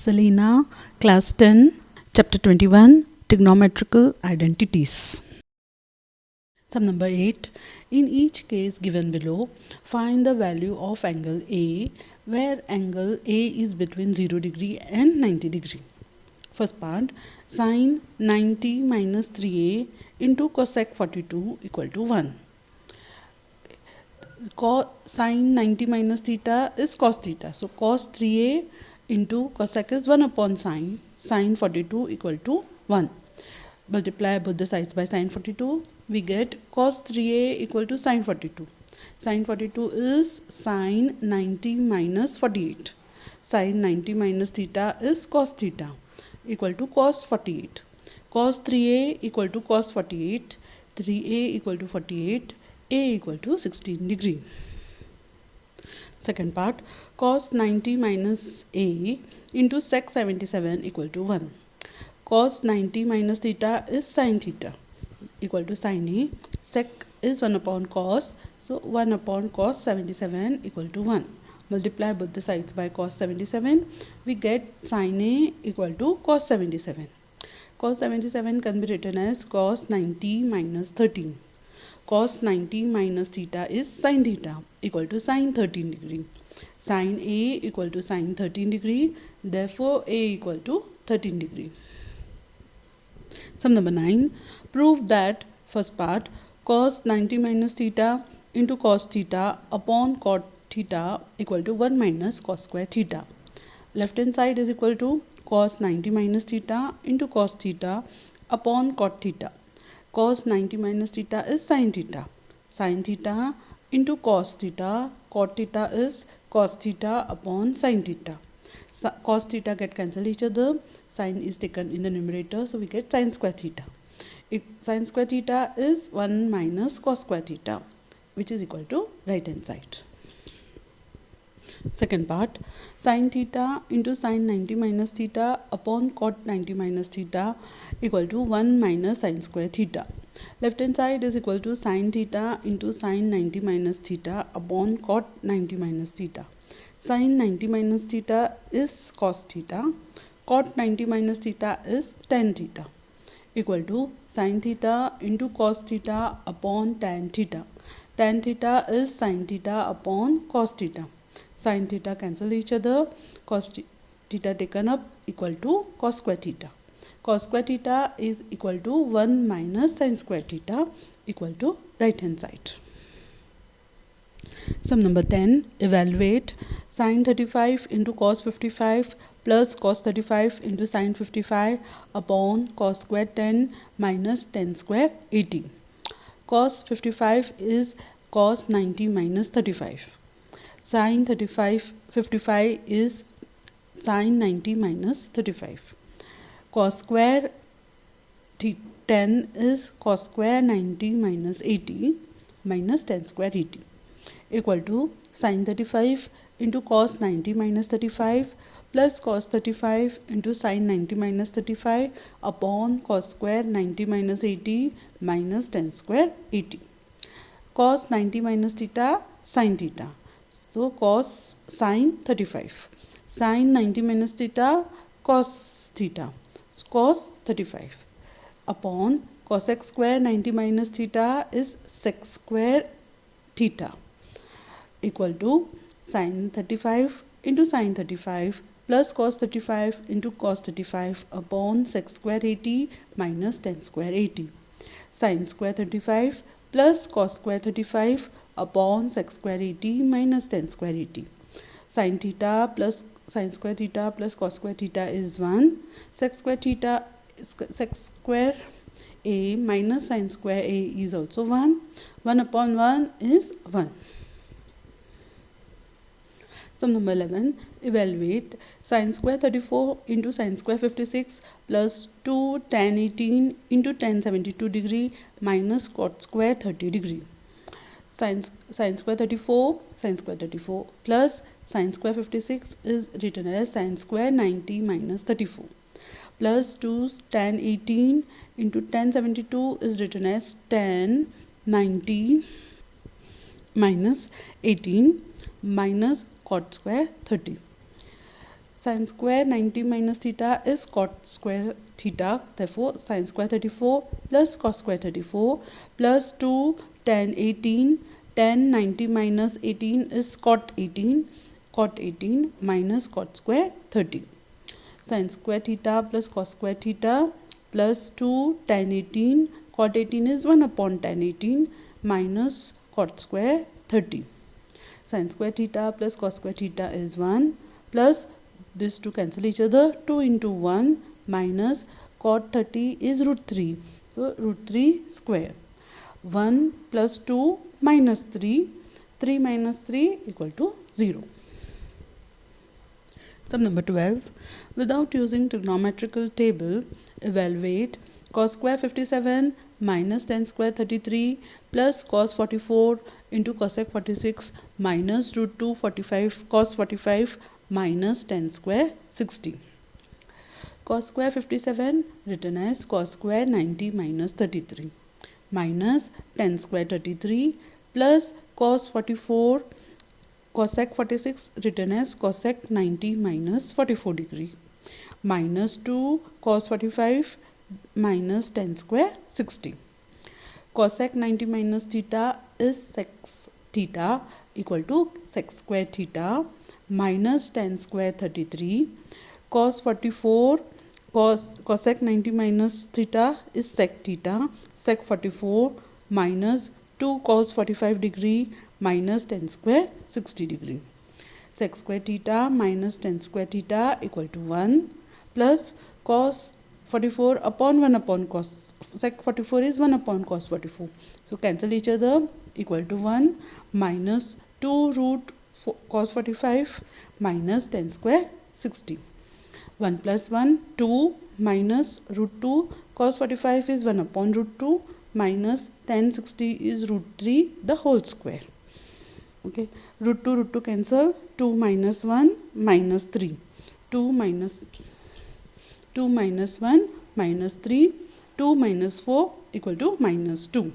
Selena, Class 10, Chapter 21, Trigonometrical Identities. Sum number 8. In each case given below, find the value of angle A, where angle A is between 0 degree and 90 degree. First part, sin 90 minus 3A into cosec 42 equal to 1. Sin 90 minus theta is cos theta. So cos 3A into cosec is 1 upon sin 42 equal to 1. Multiply both the sides by sin 42, we get cos 3A equal to sin 42. Sin 42 is sin 90 minus 48. Sin 90 minus theta is cos theta equal to cos 48. Cos 3A equal to cos 48, 3A equal to 48, A equal to 16 degree. Second part, cos 90 minus A into sec 77 equal to 1. Cos 90 minus theta is sin theta equal to sin A. Sec is 1 upon cos, so 1 upon cos 77 equal to 1. Multiply both the sides by cos 77, we get sin A equal to cos 77. Cos 77 can be written as cos 90 minus 13. Cos 90 minus theta is sin theta equal to sin 13 degree. Sin A equal to sin 13 degree, therefore A equal to 13 degree. Sum number 9. Prove that, first part, cos 90 minus theta into cos theta upon cot theta equal to 1 minus cos square theta. Left hand side is equal to cos 90 minus theta into cos theta upon cot theta. Cos 90 minus theta is sin theta. Sin theta into cos theta. Cot theta is cos theta upon sin theta. Cos theta get cancel each other. Sin is taken in the numerator, so we get sin square theta. Sin square theta is 1 minus cos square theta, which is equal to right hand side. Second part, sin theta into sin 90 minus theta upon cot 90 minus theta equal to 1 minus sin square theta. Left hand side is equal to sin theta into sin 90 minus theta upon cot 90 minus theta. Sin 90 minus theta is cos theta. Cot 90 minus theta is tan theta equal to sin theta into cos theta upon tan theta. Tan theta is sin theta upon cos theta. Sin theta cancel each other. Cos theta taken up equal to cos square theta. Cos square theta is equal to 1 minus sin square theta equal to right hand side. Sum number 10. Evaluate sin 35 into cos 55 plus cos 35 into sin 55 upon cos square 10 minus tan square 80. Cos 55 is cos 90 minus 35. Sin 55 is sin 90 minus 35. Cos square 10 is cos square 90 minus 80 minus tan square 80 equal to sin 35 into cos 90 minus 35 plus cos 35 into sin 90 minus 35 upon cos square 90 minus 80 minus tan square 80. Cos 90 minus theta, sin theta. So cos sin 35. Sin 90 minus theta, cos theta. So cos 35 upon cosec square 90 minus theta is sec square theta equal to sin 35 into sin 35 plus cos 35 into cos 35 upon sec square 80 minus tan square 80. Sin square 35 plus cos square 35 upon sec square 80 minus tan square 80. Sin theta plus sin square theta plus cos square theta is 1. Sec square a minus sin square a is also 1. 1 upon 1 is 1. Sum number 11. Evaluate sin square 34 into sin square 56 plus 2 tan 18 into tan 72 degree minus cot square 30 degree. Sin square 34 plus sin square 56 is written as sin square 90 minus 34 plus 2 tan 18 into tan 72 is written as tan 90 minus 18 minus cot square 30. Sin square 90 minus theta is cot square theta. Therefore, sin square 34 plus cos square 34 plus 2 tan 18. Tan 90 minus 18 is cot 18. Cot 18 minus cot square 30. Sin square theta plus cos square theta plus 2 tan 18. Cot 18 is 1 upon tan 18 minus cot square 30. Sin square theta plus cos square theta is 1 plus this to cancel each other, 2 into 1 minus cot 30 is root 3. So root 3 square. 1 plus 2 minus 3. 3 minus 3 equal to 0. Sum number 12. Without using trigonometrical table, evaluate cos square 57 minus tan square 33 plus cos 44 into cosec 46 minus root 2 45 cos 45 minus tan square 60. Cos square 57 written as cos square 90 minus 33 minus tan square 33 plus cos 44 cosec 46 written as cosec 90 minus 44 degree minus 2 cos 45 minus tan square 60. Cosec 90 minus theta is sec theta equal to sec square theta minus tan square 33. Cos 44 cosec 90 minus theta is sec theta. Sec 44 minus 2 cos 45 degree minus tan square 60 degree. Sec square theta minus tan square theta equal to 1 plus cos 44 upon 1 upon cos. Sec 44 is 1 upon cos 44. So cancel each other, equal to 1 minus 2 root cos 45 minus tan square 60. 1 plus 1, 2 minus root 2 cos 45 is 1 upon root 2 minus tan 60 is root 3 the whole square. Okay, root 2 cancel, 2 minus 1 minus 3. 2 minus 1 minus 3. 2 minus 4 equal to minus 2.